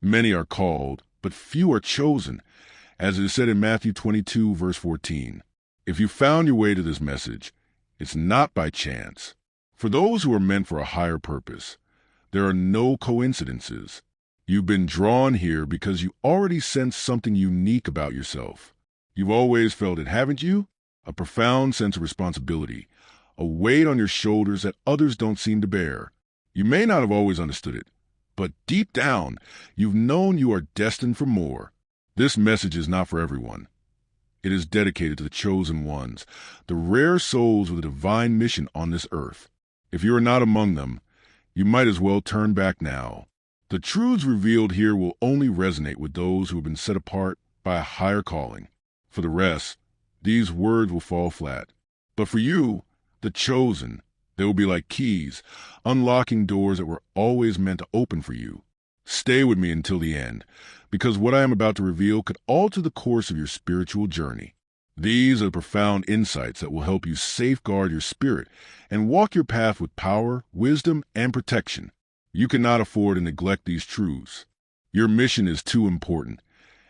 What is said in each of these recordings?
Many are called, but few are chosen, as it is said in Matthew 22, verse 14. If you found your way to this message, it's not by chance. For those who are meant for a higher purpose, there are no coincidences. You've been drawn here because you already sense something unique about yourself. You've always felt it, haven't you? A profound sense of responsibility, a weight on your shoulders that others don't seem to bear. You may not have always understood it, but deep down, you've known you are destined for more. This message is not for everyone. It is dedicated to the chosen ones, the rare souls with a divine mission on this earth. If you are not among them, you might as well turn back now. The truths revealed here will only resonate with those who have been set apart by a higher calling. For the rest, these words will fall flat. But for you, the chosen, they will be like keys, unlocking doors that were always meant to open for you. Stay with me until the end, because what I am about to reveal could alter the course of your spiritual journey. These are the profound insights that will help you safeguard your spirit and walk your path with power, wisdom, and protection. You cannot afford to neglect these truths. Your mission is too important,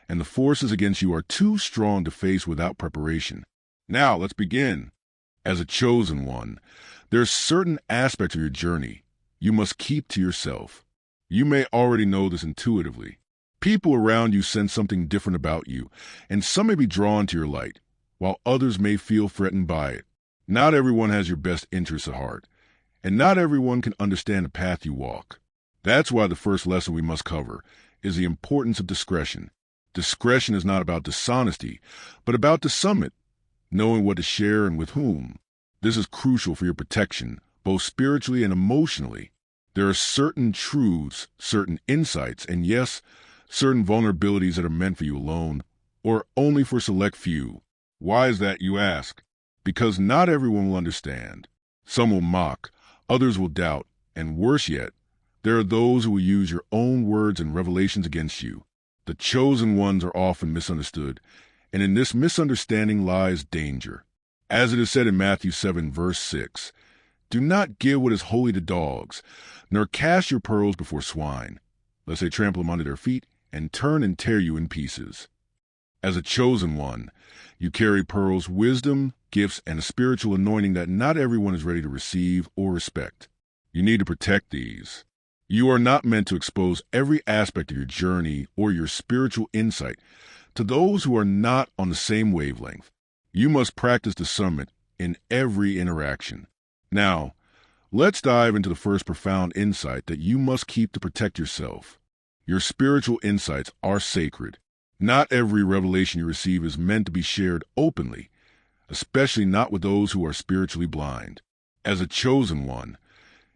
and the forces against you are too strong to face without preparation. Now, let's begin. As a chosen one, there are certain aspects of your journey you must keep to yourself. You may already know this intuitively. People around you sense something different about you, and some may be drawn to your light, while others may feel threatened by it. Not everyone has your best interests at heart, and not everyone can understand the path you walk. That's why the first lesson we must cover is the importance of discretion. Discretion is not about dishonesty, but about discernment, knowing what to share and with whom. This is crucial for your protection, both spiritually and emotionally. There are certain truths, certain insights, and yes, certain vulnerabilities that are meant for you alone, or only for a select few. Why is that, you ask? Because not everyone will understand. Some will mock, others will doubt, and worse yet, there are those who will use your own words and revelations against you. The chosen ones are often misunderstood, and in this misunderstanding lies danger. As it is said in Matthew 7, verse 6, "Do not give what is holy to dogs, nor cast your pearls before swine, lest they trample them under their feet and turn and tear you in pieces." As a chosen one, you carry pearls, wisdom, gifts, and a spiritual anointing that not everyone is ready to receive or respect. You need to protect these. You are not meant to expose every aspect of your journey or your spiritual insight to those who are not on the same wavelength. You must practice discernment in every interaction. Now, let's dive into the first profound insight that you must keep to protect yourself. Your spiritual insights are sacred. Not every revelation you receive is meant to be shared openly, especially not with those who are spiritually blind. As a chosen one,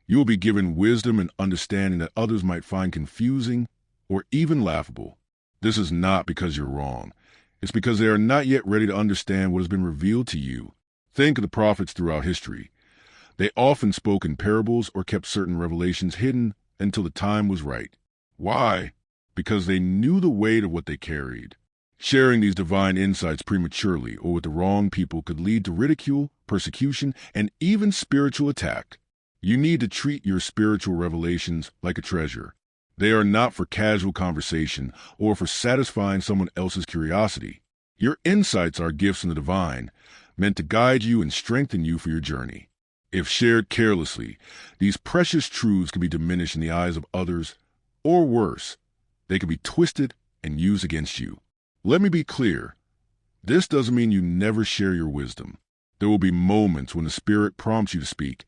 you will be given wisdom and understanding that others might find confusing or even laughable. This is not because you're wrong. It's because they are not yet ready to understand what has been revealed to you. Think of the prophets throughout history. They often spoke in parables or kept certain revelations hidden until the time was right. Why? Because they knew the weight of what they carried. Sharing these divine insights prematurely or with the wrong people could lead to ridicule, persecution, and even spiritual attack. You need to treat your spiritual revelations like a treasure. They are not for casual conversation or for satisfying someone else's curiosity. Your insights are gifts from the divine, meant to guide you and strengthen you for your journey. If shared carelessly, these precious truths can be diminished in the eyes of others, or worse, they can be twisted and used against you. Let me be clear. This doesn't mean you never share your wisdom. There will be moments when the Spirit prompts you to speak,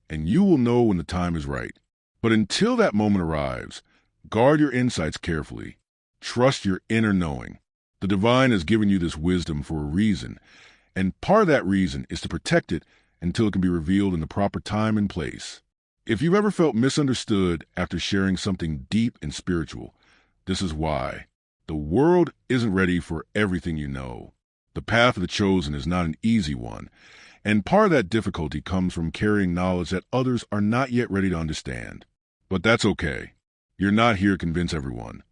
and you will know when the time is right. But until that moment arrives, guard your insights carefully. Trust your inner knowing. The divine has given you this wisdom for a reason, and part of that reason is to protect it until it can be revealed in the proper time and place. If you've ever felt misunderstood after sharing something deep and spiritual, this is why. The world isn't ready for everything you know. The path of the chosen is not an easy one, and part of that difficulty comes from carrying knowledge that others are not yet ready to understand. But that's okay. You're not here to convince everyone.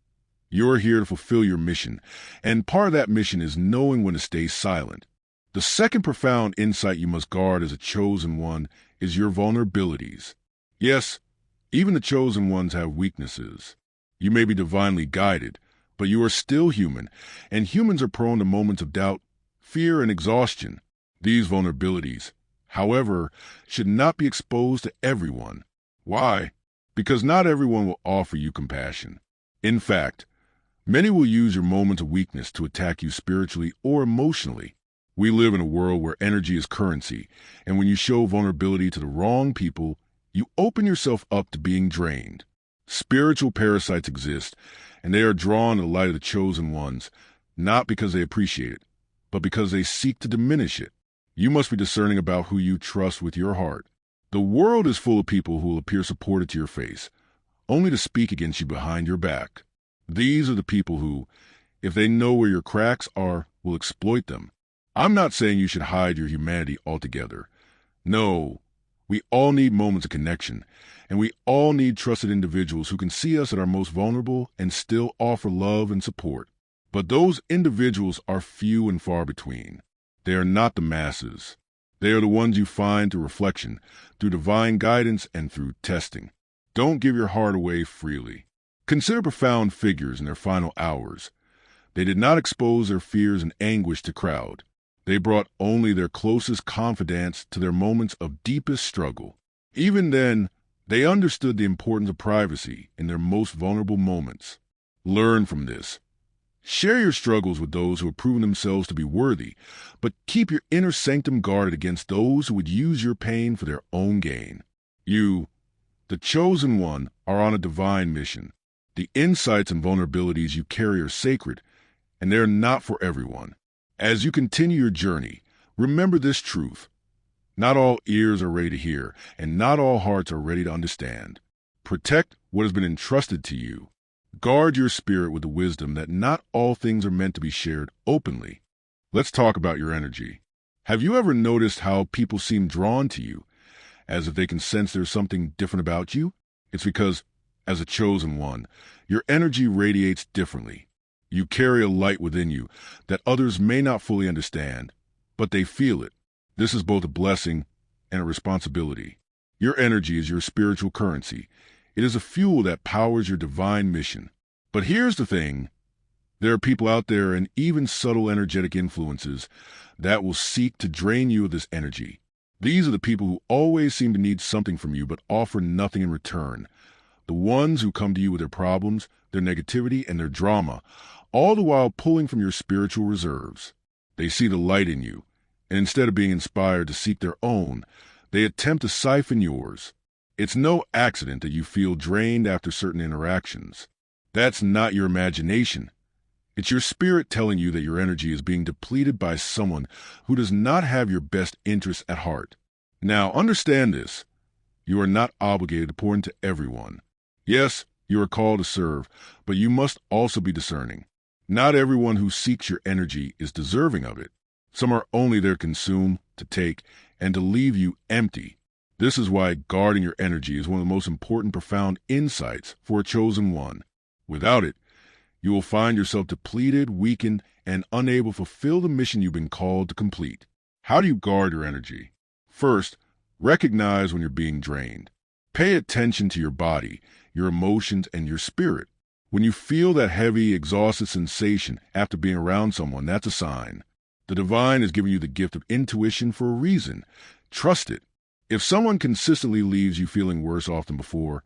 You're here to fulfill your mission, and part of that mission is knowing when to stay silent. The second profound insight you must guard as a chosen one is your vulnerabilities. Yes, even the chosen ones have weaknesses. You may be divinely guided, but you are still human, and humans are prone to moments of doubt, fear, and exhaustion. These vulnerabilities, however, should not be exposed to everyone. Why? Because not everyone will offer you compassion. In fact, many will use your moments of weakness to attack you spiritually or emotionally. We live in a world where energy is currency, and when you show vulnerability to the wrong people, you open yourself up to being drained. Spiritual parasites exist, and they are drawn to the light of the chosen ones, not because they appreciate it, but because they seek to diminish it. You must be discerning about who you trust with your heart. The world is full of people who will appear supportive to your face, only to speak against you behind your back. These are the people who, if they know where your cracks are, will exploit them. I'm not saying you should hide your humanity altogether. No, we all need moments of connection, and we all need trusted individuals who can see us at our most vulnerable and still offer love and support. But those individuals are few and far between. They are not the masses. They are the ones you find through reflection, through divine guidance, and through testing. Don't give your heart away freely. Consider profound figures in their final hours. They did not expose their fears and anguish to crowd. They brought only their closest confidants to their moments of deepest struggle. Even then, they understood the importance of privacy in their most vulnerable moments. Learn from this. Share your struggles with those who have proven themselves to be worthy, but keep your inner sanctum guarded against those who would use your pain for their own gain. You, the chosen one, are on a divine mission. The insights and vulnerabilities you carry are sacred, and they are not for everyone. As you continue your journey, remember this truth. Not all ears are ready to hear, and not all hearts are ready to understand. Protect what has been entrusted to you. Guard your spirit with the wisdom that not all things are meant to be shared openly. Let's talk about your energy. Have you ever noticed how people seem drawn to you, as if they can sense there's something different about you? It's because, as a chosen one, your energy radiates differently. You carry a light within you that others may not fully understand, but they feel it. This is both a blessing and a responsibility. Your energy is your spiritual currency. It is a fuel that powers your divine mission. But here's the thing. There are people out there and even subtle energetic influences that will seek to drain you of this energy. These are the people who always seem to need something from you but offer nothing in return. The ones who come to you with their problems, their negativity, and their drama, all the while pulling from your spiritual reserves. They see the light in you, and instead of being inspired to seek their own, they attempt to siphon yours. It's no accident that you feel drained after certain interactions. That's not your imagination. It's your spirit telling you that your energy is being depleted by someone who does not have your best interests at heart. Now, understand this. You are not obligated to pour into everyone. Yes, you are called to serve, but you must also be discerning. Not everyone who seeks your energy is deserving of it. Some are only there to consume, to take, and to leave you empty. This is why guarding your energy is one of the most important profound insights for a chosen one. Without it, you will find yourself depleted, weakened, and unable to fulfill the mission you've been called to complete. How do you guard your energy? First, recognize when you're being drained. Pay attention to your body, your emotions, and your spirit. When you feel that heavy, exhausted sensation after being around someone, that's a sign. The divine has given you the gift of intuition for a reason. Trust it. If someone consistently leaves you feeling worse off than before,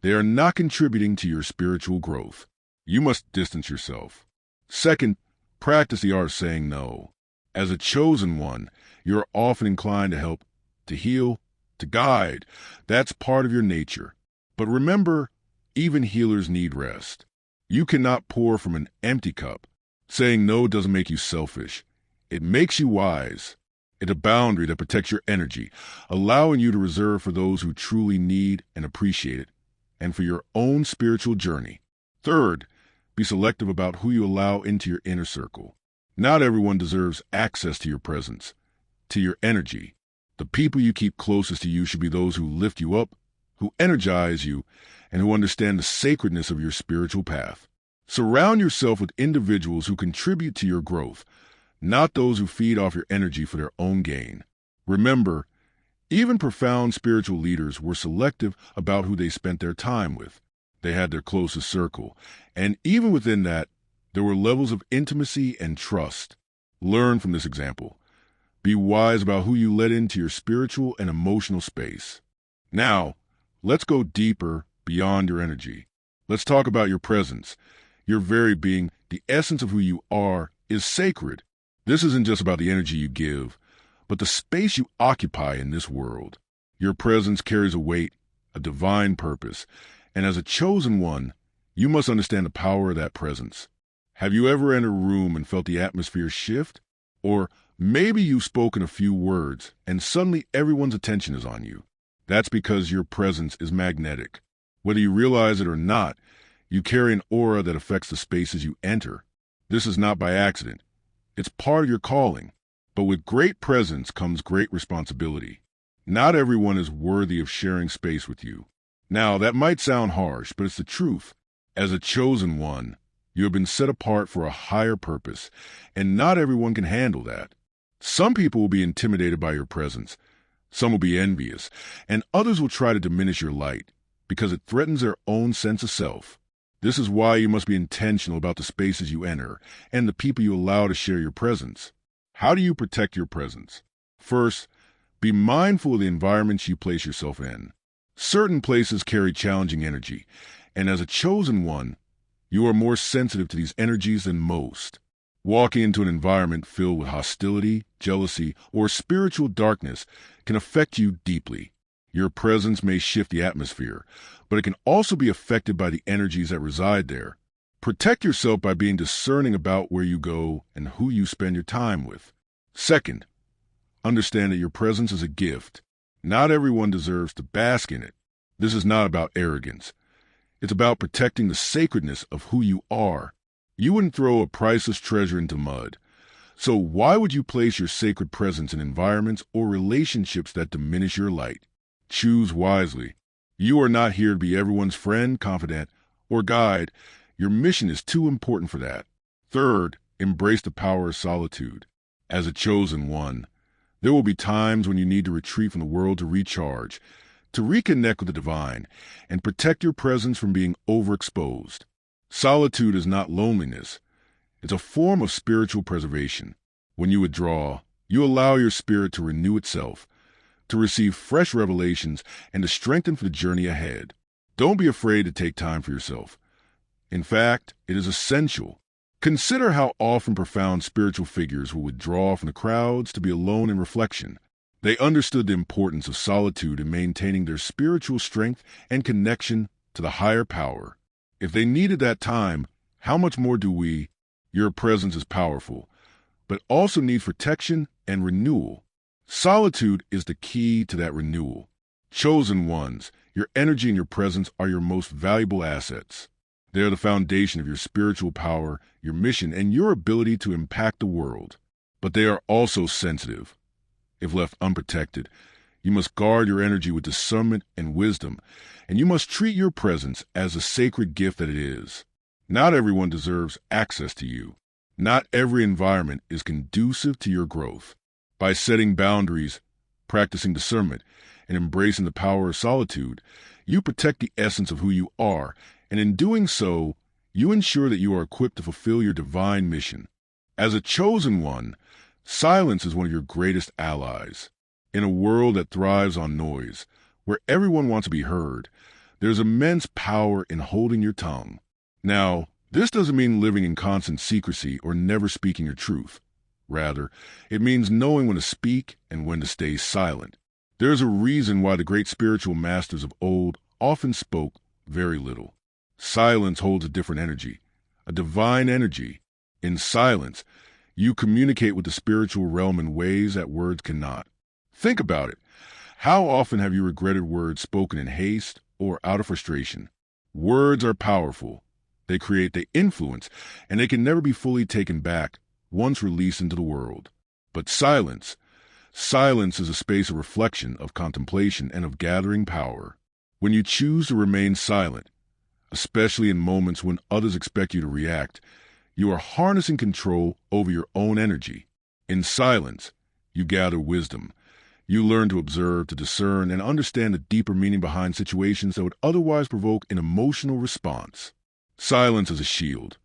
they are not contributing to your spiritual growth. You must distance yourself. Second, practice the art of saying no. As a chosen one, you are often inclined to help, to heal, to guide. That's part of your nature. But remember, even healers need rest. You cannot pour from an empty cup. Saying no doesn't make you selfish. It makes you wise. It's a boundary that protects your energy, allowing you to reserve for those who truly need and appreciate it, and for your own spiritual journey. Third, be selective about who you allow into your inner circle. Not everyone deserves access to your presence, to your energy. The people you keep closest to you should be those who lift you up, who energize you, and who understand the sacredness of your spiritual path. Surround yourself with individuals who contribute to your growth, not those who feed off your energy for their own gain. Remember, even profound spiritual leaders were selective about who they spent their time with. They had their closest circle. And even within that, there were levels of intimacy and trust. Learn from this example. Be wise about who you let into your spiritual and emotional space. Now, let's go deeper beyond your energy. Let's talk about your presence. Your very being, the essence of who you are, is sacred. This isn't just about the energy you give, but the space you occupy in this world. Your presence carries a weight, a divine purpose, and as a chosen one, you must understand the power of that presence. Have you ever entered a room and felt the atmosphere shift? Or maybe you've spoken a few words and suddenly everyone's attention is on you. That's because your presence is magnetic. Whether you realize it or not, you carry an aura that affects the spaces you enter. This is not by accident. It's part of your calling. But with great presence comes great responsibility. Not everyone is worthy of sharing space with you. Now, that might sound harsh, but it's the truth. As a chosen one, you have been set apart for a higher purpose, and not everyone can handle that. Some people will be intimidated by your presence. Some will be envious, and others will try to diminish your light because it threatens their own sense of self. This is why you must be intentional about the spaces you enter and the people you allow to share your presence. How do you protect your presence? First, be mindful of the environments you place yourself in. Certain places carry challenging energy, and as a chosen one, you are more sensitive to these energies than most. Walking into an environment filled with hostility, jealousy, or spiritual darkness can affect you deeply. Your presence may shift the atmosphere, but it can also be affected by the energies that reside there. Protect yourself by being discerning about where you go and who you spend your time with. Second, understand that your presence is a gift. Not everyone deserves to bask in it. This is not about arrogance. It's about protecting the sacredness of who you are. You wouldn't throw a priceless treasure into mud. So why would you place your sacred presence in environments or relationships that diminish your light? Choose wisely. You are not here to be everyone's friend, confidant, or guide. Your mission is too important for that. Third, embrace the power of solitude. As a chosen one, there will be times when you need to retreat from the world to recharge, to reconnect with the divine, and protect your presence from being overexposed. Solitude is not loneliness. It's a form of spiritual preservation. When you withdraw, you allow your spirit to renew itself, to receive fresh revelations, and to strengthen for the journey ahead. Don't be afraid to take time for yourself. In fact, it is essential. Consider how often profound spiritual figures will withdraw from the crowds to be alone in reflection. They understood the importance of solitude in maintaining their spiritual strength and connection to the higher power. If they needed that time, how much more do we? Your presence is powerful, but also needs protection and renewal. Solitude is the key to that renewal. Chosen ones, your energy and your presence are your most valuable assets. They are the foundation of your spiritual power, your mission, and your ability to impact the world. But they are also sensitive. If left unprotected, you must guard your energy with discernment and wisdom, and you must treat your presence as a sacred gift that it is. Not everyone deserves access to you. Not every environment is conducive to your growth. By setting boundaries, practicing discernment, and embracing the power of solitude, you protect the essence of who you are, and in doing so, you ensure that you are equipped to fulfill your divine mission. As a chosen one, silence is one of your greatest allies. In a world that thrives on noise, where everyone wants to be heard, there's immense power in holding your tongue. Now, this doesn't mean living in constant secrecy or never speaking your truth. Rather, it means knowing when to speak and when to stay silent. There's a reason why the great spiritual masters of old often spoke very little. Silence holds a different energy, a divine energy. In silence, you communicate with the spiritual realm in ways that words cannot. Think about it. How often have you regretted words spoken in haste or out of frustration? Words are powerful. They influence, and they can never be fully taken back once released into the world. But silence is a space of reflection, of contemplation, and of gathering power. When you choose to remain silent, especially in moments when others expect you to react, you are harnessing control over your own energy. In silence, you gather wisdom. You learn to observe, to discern, and understand the deeper meaning behind situations that would otherwise provoke an emotional response. Silence is a shield.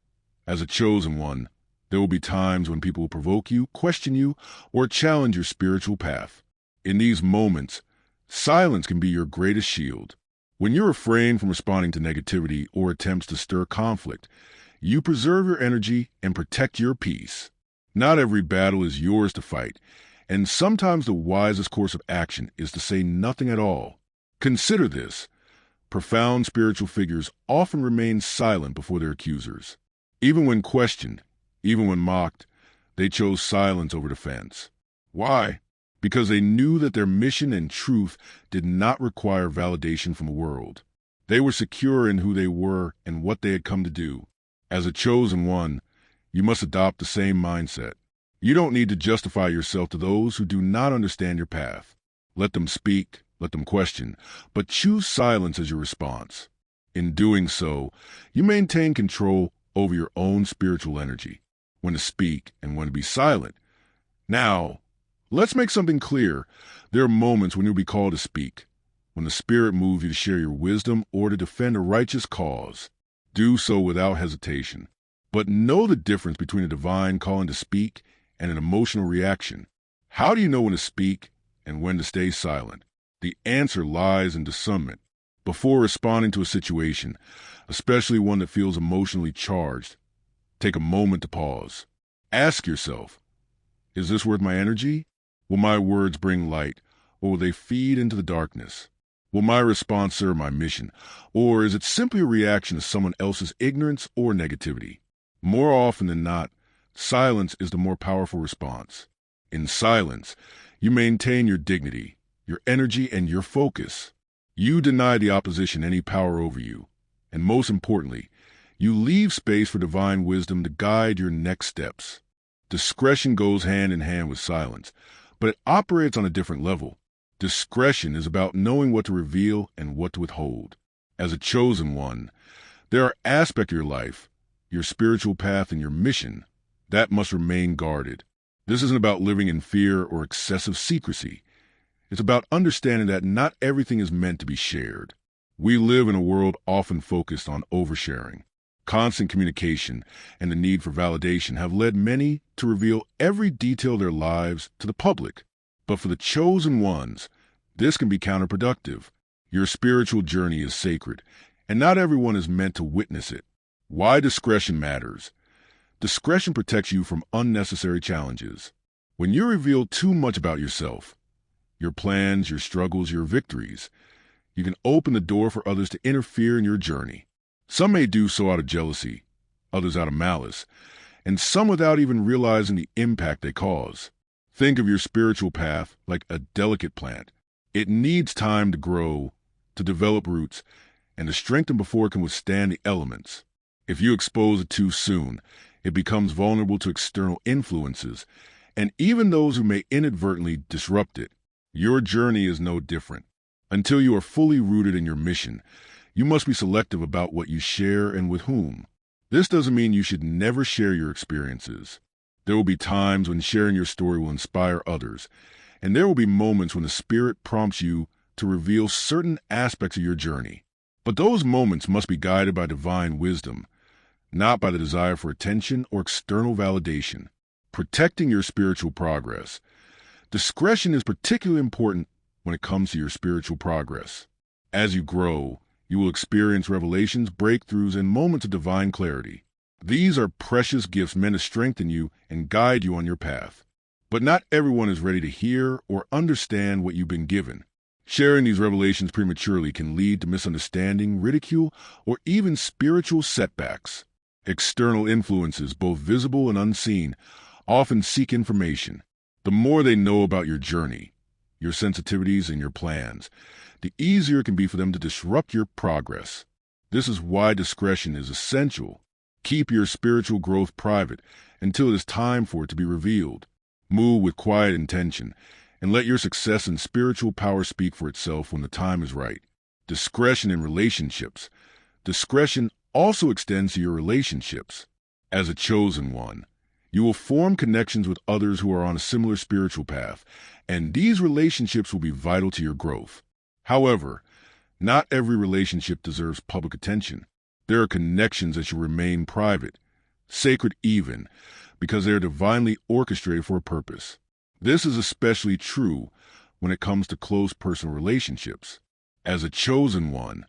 As a chosen one, there will be times when people will provoke you, question you, or challenge your spiritual path. In these moments, silence can be your greatest shield. When you refrain from responding to negativity or attempts to stir conflict, you preserve your energy and protect your peace. Not every battle is yours to fight, and sometimes the wisest course of action is to say nothing at all. Consider this. Profound spiritual figures often remain silent before their accusers. Even when questioned, even when mocked, they chose silence over defense. Why? Because they knew that their mission and truth did not require validation from the world. They were secure in who they were and what they had come to do. As a chosen one, you must adopt the same mindset. You don't need to justify yourself to those who do not understand your path. Let them speak, let them question, but choose silence as your response. In doing so, you maintain control over your own spiritual energy, when to speak and when to be silent. Now, let's make something clear. There are moments when you'll be called to speak, when the Spirit moves you to share your wisdom or to defend a righteous cause. Do so without hesitation. But know the difference between a divine calling to speak and an emotional reaction. How do you know when to speak and when to stay silent? The answer lies in discernment. Before responding to a situation, especially one that feels emotionally charged, take a moment to pause. Ask yourself, is this worth my energy? Will my words bring light, or will they feed into the darkness? Will my response serve my mission, or is it simply a reaction to someone else's ignorance or negativity? More often than not, silence is the more powerful response. In silence, you maintain your dignity, your energy, and your focus. You deny the opposition any power over you. And most importantly, you leave space for divine wisdom to guide your next steps. Discretion goes hand in hand with silence, but it operates on a different level. Discretion is about knowing what to reveal and what to withhold. As a chosen one, there are aspects of your life, your spiritual path, and your mission that must remain guarded. This isn't about living in fear or excessive secrecy. It's about understanding that not everything is meant to be shared. We live in a world often focused on oversharing. Constant communication and the need for validation have led many to reveal every detail of their lives to the public. But for the chosen ones, this can be counterproductive. Your spiritual journey is sacred, and not everyone is meant to witness it. Why discretion matters. Discretion protects you from unnecessary challenges. When you reveal too much about yourself, your plans, your struggles, your victories, you can open the door for others to interfere in your journey. Some may do so out of jealousy, others out of malice, and some without even realizing the impact they cause. Think of your spiritual path like a delicate plant. It needs time to grow, to develop roots, and to strengthen before it can withstand the elements. If you expose it too soon, it becomes vulnerable to external influences, and even those who may inadvertently disrupt it. Your journey is no different. Until you are fully rooted in your mission, you must be selective about what you share and with whom. This doesn't mean you should never share your experiences. There will be times when sharing your story will inspire others, and there will be moments when the Spirit prompts you to reveal certain aspects of your journey. But those moments must be guided by divine wisdom, not by the desire for attention or external validation. Protecting your spiritual progress. Discretion is particularly important when it comes to your spiritual progress. As you grow, you will experience revelations, breakthroughs, and moments of divine clarity. These are precious gifts meant to strengthen you and guide you on your path. But not everyone is ready to hear or understand what you've been given. Sharing these revelations prematurely can lead to misunderstanding, ridicule, or even spiritual setbacks. External influences, both visible and unseen, often seek information. The more they know about your journey, your sensitivities, and your plans, the easier it can be for them to disrupt your progress. This is why discretion is essential. Keep your spiritual growth private until it is time for it to be revealed. Move with quiet intention, and let your success and spiritual power speak for itself when the time is right. Discretion in relationships. Discretion also extends to your relationships. As a chosen one, You will form connections with others who are on a similar spiritual path, and these relationships will be vital to your growth. However, not every relationship deserves public attention. There are connections that should remain private, sacred even, because they are divinely orchestrated for a purpose. This is especially true when it comes to close personal relationships. As a chosen one,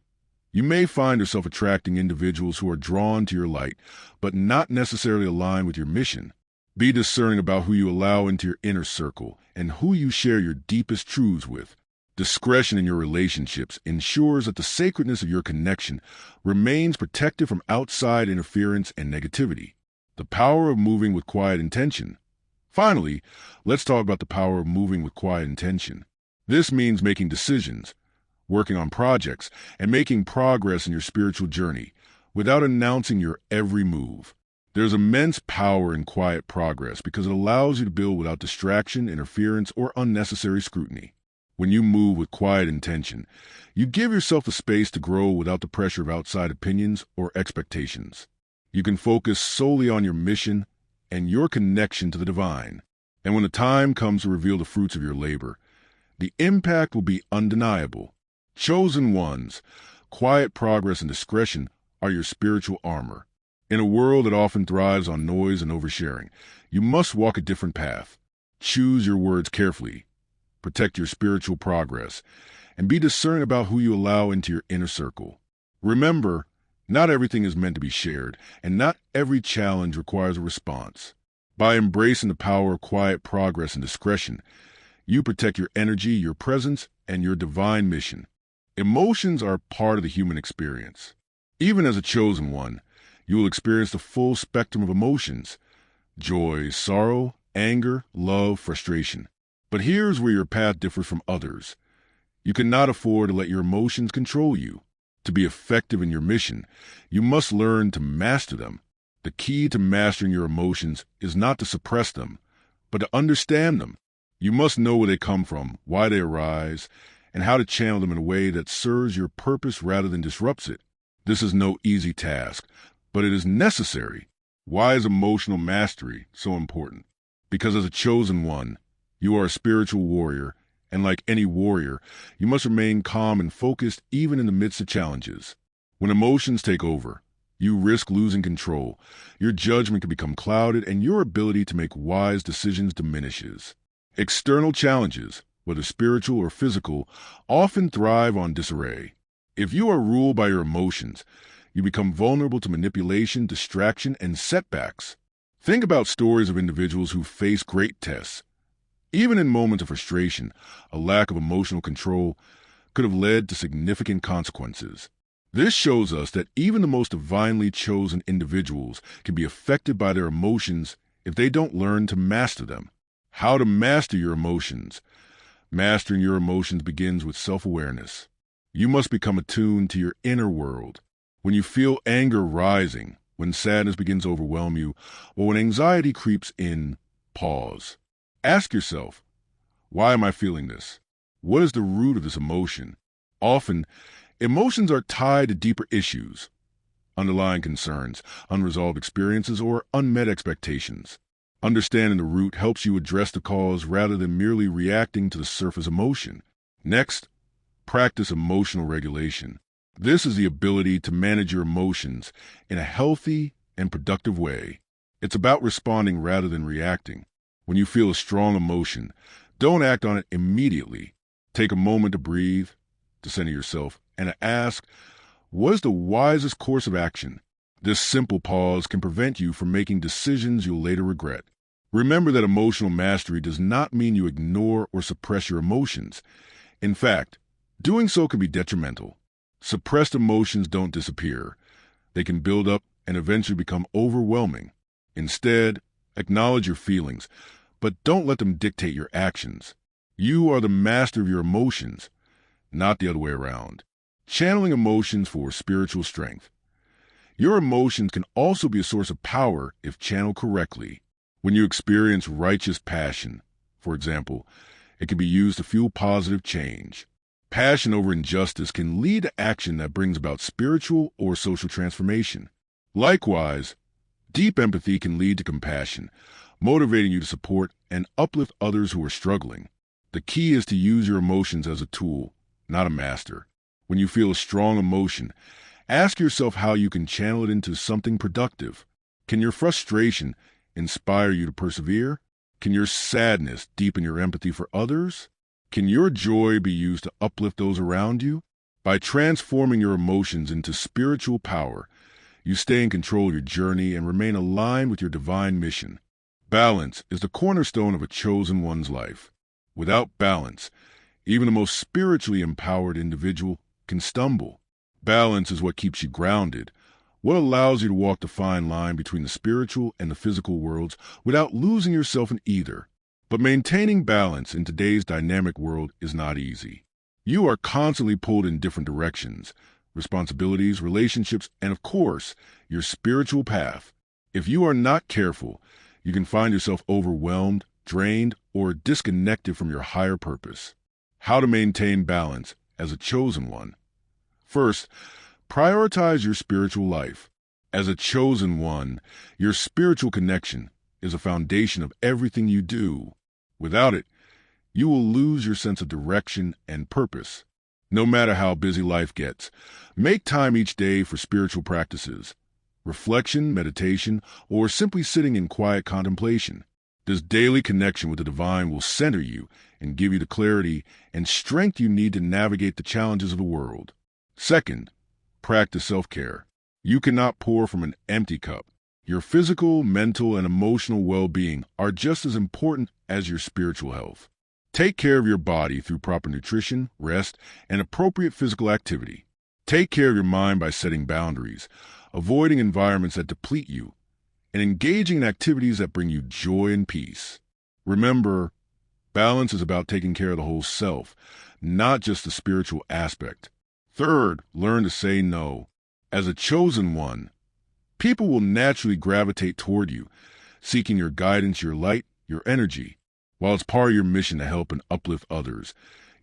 you may find yourself attracting individuals who are drawn to your light, but not necessarily aligned with your mission. Be discerning about who you allow into your inner circle and who you share your deepest truths with. Discretion in your relationships ensures that the sacredness of your connection remains protected from outside interference and negativity. The power of moving with quiet intention. Finally, let's talk about the power of moving with quiet intention. This means making decisions, working on projects, and making progress in your spiritual journey without announcing your every move. There's immense power in quiet progress because it allows you to build without distraction, interference, or unnecessary scrutiny. When you move with quiet intention, you give yourself the space to grow without the pressure of outside opinions or expectations. You can focus solely on your mission and your connection to the divine. And when the time comes to reveal the fruits of your labor, the impact will be undeniable. Chosen ones, quiet progress and discretion are your spiritual armor. In a world that often thrives on noise and oversharing, you must walk a different path. Choose your words carefully, protect your spiritual progress, and be discerning about who you allow into your inner circle. Remember, not everything is meant to be shared, and not every challenge requires a response. By embracing the power of quiet progress and discretion, you protect your energy, your presence, and your divine mission. Emotions are part of the human experience. Even as a chosen one, you will experience the full spectrum of emotions: joy, sorrow, anger, love, frustration. But here's where your path differs from others. You cannot afford to let your emotions control you. To be effective in your mission, you must learn to master them. The key to mastering your emotions is not to suppress them, but to understand them. You must know where they come from, why they arise, and how to channel them in a way that serves your purpose rather than disrupts it. This is no easy task, but it is necessary. Why is emotional mastery so important? Because as a chosen one, you are a spiritual warrior, and like any warrior, you must remain calm and focused even in the midst of challenges. When emotions take over, you risk losing control. Your judgment can become clouded, and your ability to make wise decisions diminishes. External challenges, whether spiritual or physical, often thrive on disarray. If you are ruled by your emotions, you become vulnerable to manipulation, distraction, and setbacks. Think about stories of individuals who face great tests. Even in moments of frustration, a lack of emotional control could have led to significant consequences. This shows us that even the most divinely chosen individuals can be affected by their emotions if they don't learn to master them. How to master your emotions? Mastering your emotions begins with self-awareness. You must become attuned to your inner world. When you feel anger rising, when sadness begins to overwhelm you, or when anxiety creeps in, pause. Ask yourself, why am I feeling this? What is the root of this emotion? Often, emotions are tied to deeper issues, underlying concerns, unresolved experiences, or unmet expectations. Understanding the root helps you address the cause rather than merely reacting to the surface emotion. Next, practice emotional regulation. This is the ability to manage your emotions in a healthy and productive way. It's about responding rather than reacting. When you feel a strong emotion, don't act on it immediately. Take a moment to breathe, to center yourself, and to ask, what is the wisest course of action? This simple pause can prevent you from making decisions you'll later regret. Remember that emotional mastery does not mean you ignore or suppress your emotions. In fact, doing so can be detrimental. Suppressed emotions don't disappear. They can build up and eventually become overwhelming. Instead, acknowledge your feelings, but don't let them dictate your actions. You are the master of your emotions, not the other way around. Channeling emotions for spiritual strength. Your emotions can also be a source of power if channeled correctly. When you experience righteous passion, for example, it can be used to fuel positive change. Passion over injustice can lead to action that brings about spiritual or social transformation. Likewise, Deep empathy can lead to compassion, motivating you to support and uplift others who are struggling. The key is to use your emotions as a tool, not a master. When you feel a strong emotion, ask yourself how you can channel it into something productive. Can your frustration inspire you to persevere? Can your sadness deepen your empathy for others? Can your joy be used to uplift those around you? By transforming your emotions into spiritual power, you stay in control of your journey and remain aligned with your divine mission. Balance is the cornerstone of a chosen one's life. Without balance, even the most spiritually empowered individual can stumble. Balance is what keeps you grounded, what allows you to walk the fine line between the spiritual and the physical worlds without losing yourself in either. But maintaining balance in today's dynamic world is not easy. You are constantly pulled in different directions: responsibilities, relationships, and of course, your spiritual path. If you are not careful, you can find yourself overwhelmed, drained, or disconnected from your higher purpose. How to maintain balance as a chosen one? First, prioritize your spiritual life. As a chosen one, your spiritual connection is a foundation of everything you do. Without it, you will lose your sense of direction and purpose. No matter how busy life gets, make time each day for spiritual practices, reflection, meditation, or simply sitting in quiet contemplation. This daily connection with the divine will center you and give you the clarity and strength you need to navigate the challenges of the world. Second, practice self-care. You cannot pour from an empty cup. Your physical, mental, and emotional well-being are just as important as your spiritual health. Take care of your body through proper nutrition, rest, and appropriate physical activity. Take care of your mind by setting boundaries, avoiding environments that deplete you, and engaging in activities that bring you joy and peace. Remember, balance is about taking care of the whole self, not just the spiritual aspect. Third, learn to say no. As a chosen one, people will naturally gravitate toward you, seeking your guidance, your light, your energy. While it's part of your mission to help and uplift others,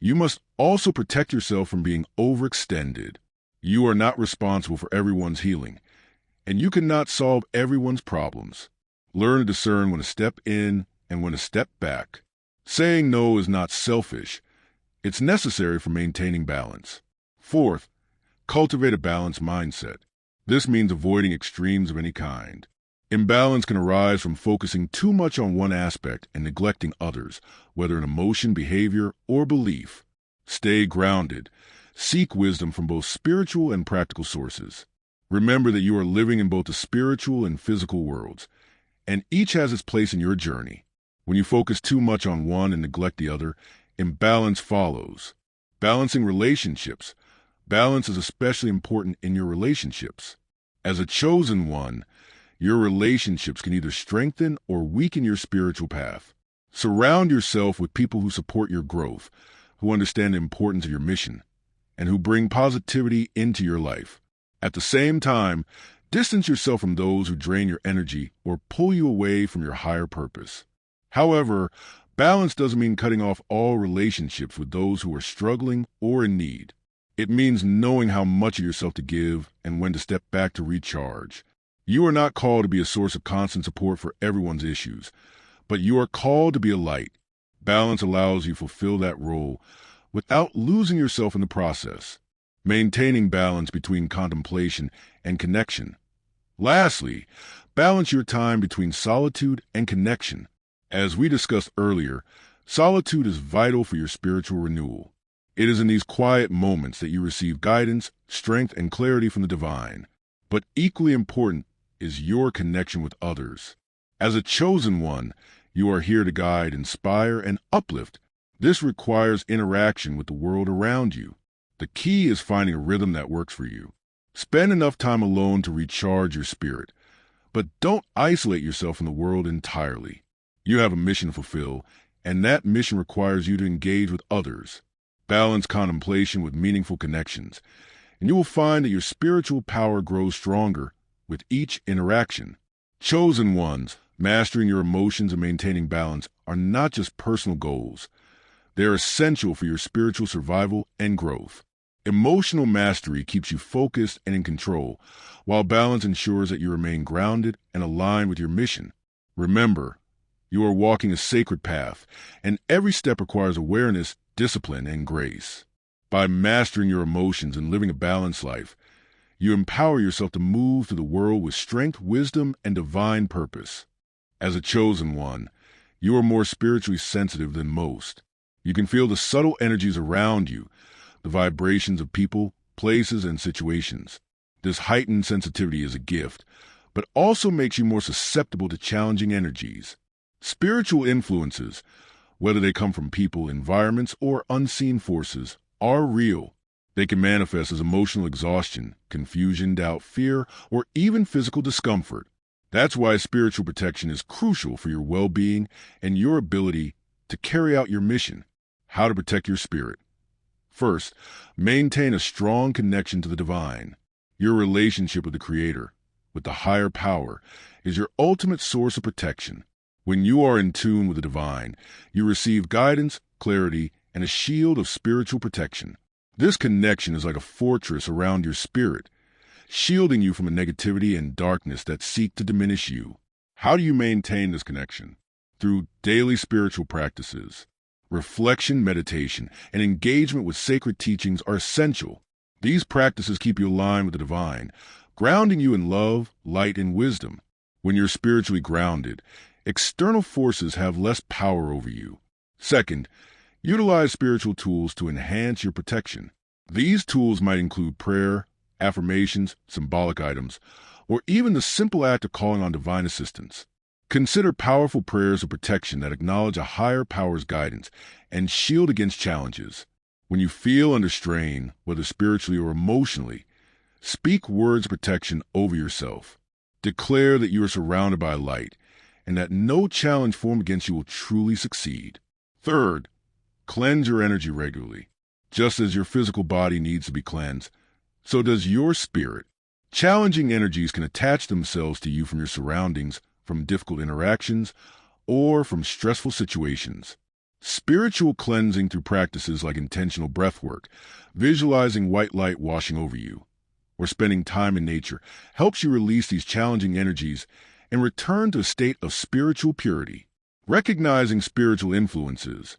you must also protect yourself from being overextended. You are not responsible for everyone's healing, and you cannot solve everyone's problems. Learn to discern when to step in and when to step back. Saying no is not selfish. It's necessary for maintaining balance. Fourth, cultivate a balanced mindset. This means avoiding extremes of any kind. Imbalance can arise from focusing too much on one aspect and neglecting others, whether in emotion, behavior, or belief. Stay grounded. Seek wisdom from both spiritual and practical sources. Remember that you are living in both the spiritual and physical worlds, and each has its place in your journey. When you focus too much on one and neglect the other, imbalance follows. Balancing relationships. Balance is especially important in your relationships. As a chosen one, your relationships can either strengthen or weaken your spiritual path. Surround yourself with people who support your growth, who understand the importance of your mission, and who bring positivity into your life. At the same time, distance yourself from those who drain your energy or pull you away from your higher purpose. However, balance doesn't mean cutting off all relationships with those who are struggling or in need. It means knowing how much of yourself to give and when to step back to recharge. You are not called to be a source of constant support for everyone's issues, but you are called to be a light. Balance allows you to fulfill that role without losing yourself in the process, maintaining balance between contemplation and connection. Lastly, balance your time between solitude and connection. As we discussed earlier, solitude is vital for your spiritual renewal. It is in these quiet moments that you receive guidance, strength, and clarity from the divine. But equally important is your connection with others. As a chosen one, you are here to guide, inspire, and uplift. This requires interaction with the world around you. The key is finding a rhythm that works for you. Spend enough time alone to recharge your spirit, but don't isolate yourself from the world entirely. You have a mission to fulfill, and that mission requires you to engage with others. Balance contemplation with meaningful connections, and you will find that your spiritual power grows stronger with each interaction. Chosen ones, mastering your emotions and maintaining balance are not just personal goals. They are essential for your spiritual survival and growth. Emotional mastery keeps you focused and in control, while balance ensures that you remain grounded and aligned with your mission. Remember, you are walking a sacred path, and every step requires awareness, discipline, and grace. By mastering your emotions and living a balanced life, you empower yourself to move through the world with strength, wisdom, and divine purpose. As a chosen one, you are more spiritually sensitive than most. You can feel the subtle energies around you, the vibrations of people, places, and situations. This heightened sensitivity is a gift, but also makes you more susceptible to challenging energies. Spiritual influences, whether they come from people, environments, or unseen forces, are real. They can manifest as emotional exhaustion, confusion, doubt, fear, or even physical discomfort. That's why spiritual protection is crucial for your well-being and your ability to carry out your mission. How to protect your spirit. First, maintain a strong connection to the divine. Your relationship with the Creator, with the higher power, is your ultimate source of protection. When you are in tune with the divine, you receive guidance, clarity, and a shield of spiritual protection. This connection is like a fortress around your spirit, shielding you from the negativity and darkness that seek to diminish you. How do you maintain this connection? Through daily spiritual practices. Reflection, meditation, and engagement with sacred teachings are essential. These practices keep you aligned with the divine, grounding you in love, light, and wisdom. When you're spiritually grounded, external forces have less power over you. Second, utilize spiritual tools to enhance your protection. These tools might include prayer, affirmations, symbolic items, or even the simple act of calling on divine assistance. Consider powerful prayers of protection that acknowledge a higher power's guidance and shield against challenges. When you feel under strain, whether spiritually or emotionally, speak words of protection over yourself. Declare that you are surrounded by light and that no challenge formed against you will truly succeed. Third, cleanse your energy regularly. Just as your physical body needs to be cleansed, so does your spirit. Challenging energies can attach themselves to you from your surroundings, from difficult interactions, or from stressful situations. Spiritual cleansing through practices like intentional breath work, visualizing white light washing over you, or spending time in nature helps you release these challenging energies and return to a state of spiritual purity. Recognizing spiritual influences.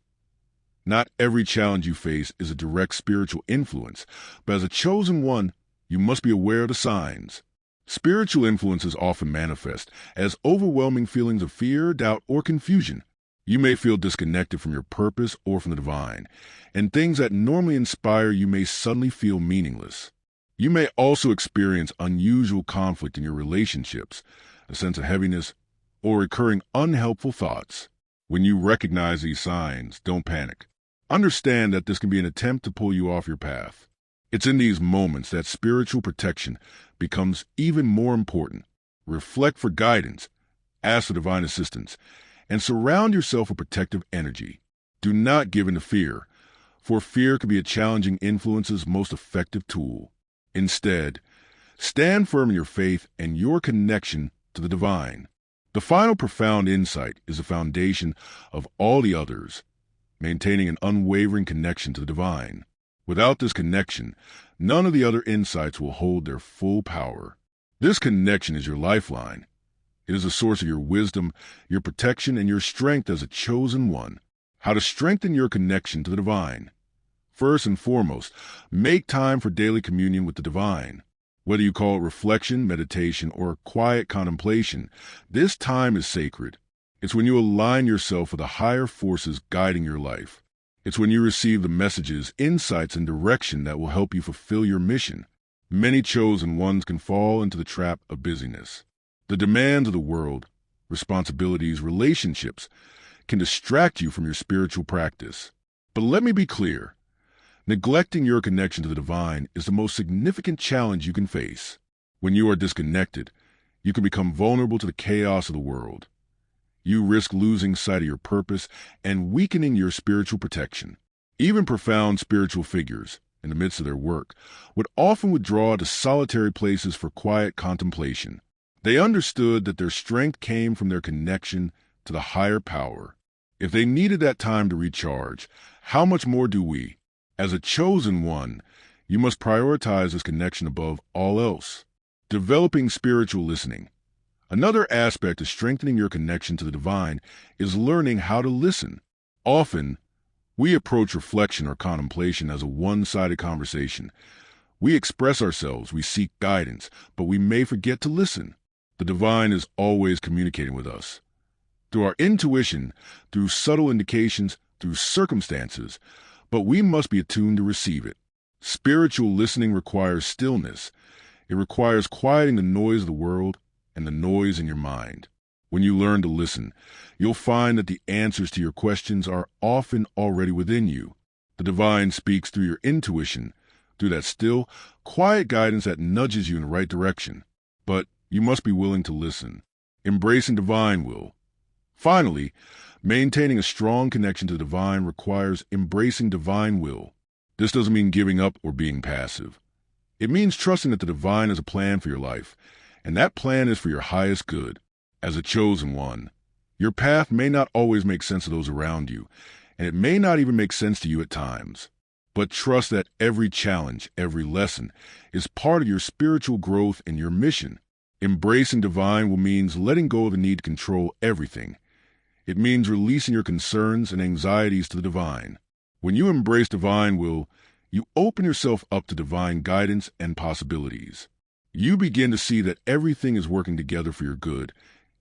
Not every challenge you face is a direct spiritual influence, but as a chosen one, you must be aware of the signs. Spiritual influences often manifest as overwhelming feelings of fear, doubt, or confusion. You may feel disconnected from your purpose or from the divine, and things that normally inspire you may suddenly feel meaningless. You may also experience unusual conflict in your relationships, a sense of heaviness, or recurring unhelpful thoughts. When you recognize these signs, don't panic. Understand that this can be an attempt to pull you off your path. It's in these moments that spiritual protection becomes even more important. Reflect for guidance, ask for divine assistance, and surround yourself with protective energy. Do not give in to fear, for fear can be a challenging influence's most effective tool. Instead, stand firm in your faith and your connection to the divine. The final profound insight is the foundation of all the others, maintaining an unwavering connection to the divine. Without this connection, none of the other insights will hold their full power. This connection is your lifeline. It is a source of your wisdom, your protection, and your strength as a chosen one. How to strengthen your connection to the divine. First and foremost, make time for daily communion with the divine. Whether you call it reflection, meditation, or quiet contemplation, this time is sacred. It's when you align yourself with the higher forces guiding your life. It's when you receive the messages, insights, and direction that will help you fulfill your mission. Many chosen ones can fall into the trap of busyness. The demands of the world, responsibilities, relationships, can distract you from your spiritual practice. But let me be clear. Neglecting your connection to the divine is the most significant challenge you can face. When you are disconnected, you can become vulnerable to the chaos of the world. You risk losing sight of your purpose and weakening your spiritual protection. Even profound spiritual figures, in the midst of their work, would often withdraw to solitary places for quiet contemplation. They understood that their strength came from their connection to the higher power. If they needed that time to recharge, how much more do we? As a chosen one, You must prioritize this connection above all else. Developing spiritual listening. Another aspect of strengthening your connection to the divine is learning how to listen. Often, we approach reflection or contemplation as a one-sided conversation. We express ourselves, we seek guidance, but we may forget to listen. The divine is always communicating with us. Through our intuition, through subtle indications, through circumstances, but we must be attuned to receive it. Spiritual listening requires stillness. It requires quieting the noise of the world and the noise in your mind. When you learn to listen, you'll find that the answers to your questions are often already within you. The divine speaks through your intuition, through that still, quiet guidance that nudges you in the right direction. But you must be willing to listen. Embracing divine will. Finally, maintaining a strong connection to the divine requires embracing divine will. This doesn't mean giving up or being passive. It means trusting that the divine has a plan for your life, and that plan is for your highest good. As a chosen one, your path may not always make sense to those around you, and it may not even make sense to you at times. But trust that every challenge, every lesson, is part of your spiritual growth and your mission. Embracing divine will means letting go of the need to control everything. It means releasing your concerns and anxieties to the divine. When you embrace divine will, you open yourself up to divine guidance and possibilities. You begin to see that everything is working together for your good,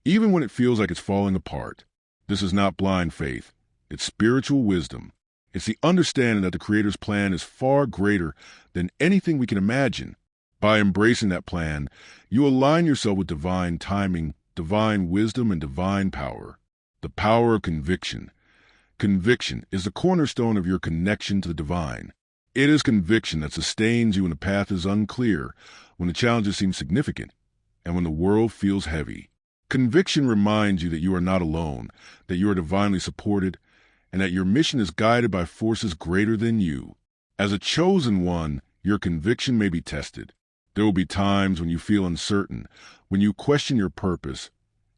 even when it feels like it's falling apart. This is not blind faith. It's spiritual wisdom. It's the understanding that the Creator's plan is far greater than anything we can imagine. By embracing that plan, you align yourself with divine timing, divine wisdom, and divine power. The power of conviction. Conviction is the cornerstone of your connection to the divine. It is conviction that sustains you when the path is unclear, when the challenges seem significant, and when the world feels heavy. Conviction reminds you that you are not alone, that you are divinely supported, and that your mission is guided by forces greater than you. As a chosen one, your conviction may be tested. There will be times when you feel uncertain, when you question your purpose,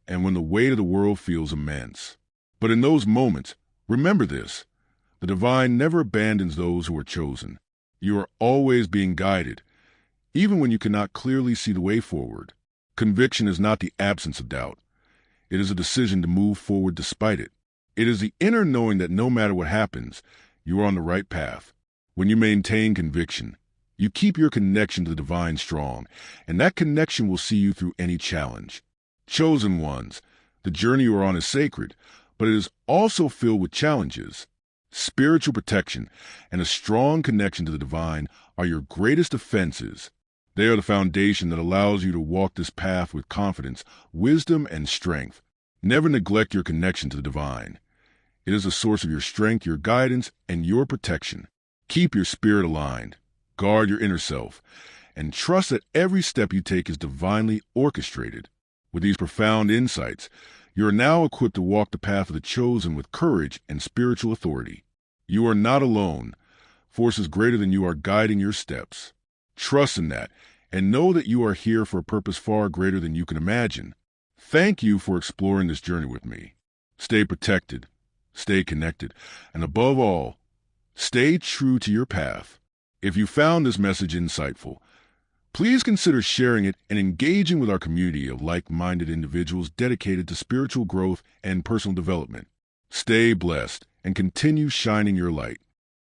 and when the weight of the world feels immense. But in those moments, remember this: the divine never abandons those who are chosen. You are always being guided, even when you cannot clearly see the way forward. Conviction is not the absence of doubt. It is a decision to move forward despite it. It is the inner knowing that no matter what happens, you are on the right path. When you maintain conviction, you keep your connection to the divine strong, and that connection will see you through any challenge. Chosen ones, the journey you are on is sacred, but it is also filled with challenges. Spiritual protection and a strong connection to the divine are your greatest defenses. They are the foundation that allows you to walk this path with confidence, wisdom, and strength. Never neglect your connection to the divine. It is the source of your strength, your guidance, and your protection. Keep your spirit aligned, guard your inner self, and trust that every step you take is divinely orchestrated. With these profound insights, you are now equipped to walk the path of the chosen with courage and spiritual authority. You are not alone. Forces greater than you are guiding your steps. Trust in that, and know that you are here for a purpose far greater than you can imagine. Thank you for exploring this journey with me. Stay protected, stay connected, and above all, stay true to your path. If you found this message insightful, please consider sharing it and engaging with our community of like-minded individuals dedicated to spiritual growth and personal development. Stay blessed and continue shining your light.